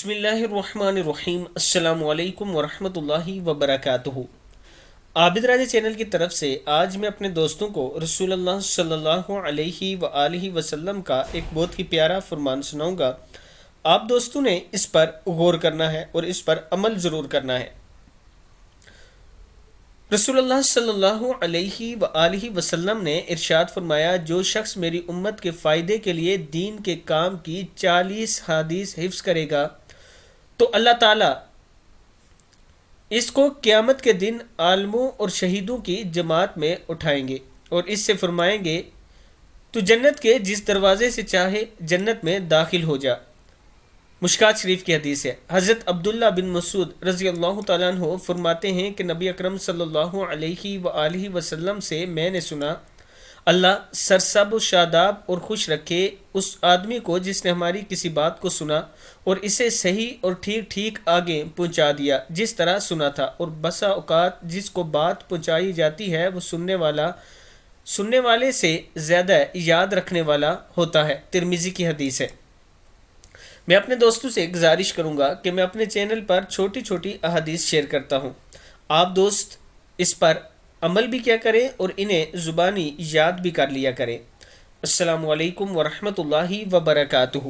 بسم اللہ الرحمن الرحیم۔ السلام علیکم ورحمۃ اللہ وبرکاتہ۔ عابد راجہ چینل کی طرف سے آج میں اپنے دوستوں کو رسول اللہ صلی اللہ علیہ وآلہ وسلم کا ایک بہت ہی پیارا فرمان سناؤں گا۔ آپ دوستوں نے اس پر غور کرنا ہے اور اس پر عمل ضرور کرنا ہے۔ رسول اللہ صلی اللہ علیہ وآلہ وسلم نے ارشاد فرمایا، جو شخص میری امت کے فائدے کے لیے دین کے کام کی 40 حدیث حفظ کرے گا تو اللہ تعالیٰ اس کو قیامت کے دن عالموں اور شہیدوں کی جماعت میں اٹھائیں گے اور اس سے فرمائیں گے تو جنت کے جس دروازے سے چاہے جنت میں داخل ہو جا۔ مشکات شریف کی حدیث ہے۔ حضرت عبداللہ بن مسعود رضی اللہ تعالیٰ عنہ فرماتے ہیں کہ نبی اکرم صلی اللہ علیہ وآلہ وسلم سے میں نے سنا، اللہ سرسبز و شاداب اور خوش رکھے اس آدمی کو جس نے ہماری کسی بات کو سنا اور اسے صحیح اور ٹھیک ٹھیک آگے پہنچا دیا جس طرح سنا تھا، اور بسا اوقات جس کو بات پہنچائی جاتی ہے وہ سننے والے سے زیادہ یاد رکھنے والا ہوتا ہے۔ ترمذی کی حدیث ہے۔ میں اپنے دوستوں سے گزارش کروں گا کہ میں اپنے چینل پر چھوٹی چھوٹی احادیث شیئر کرتا ہوں، آپ دوست اس پر عمل بھی کیا کریں اور انہیں زبانی یاد بھی کر لیا کریں۔ السلام علیکم ورحمۃ اللہ وبرکاتہ۔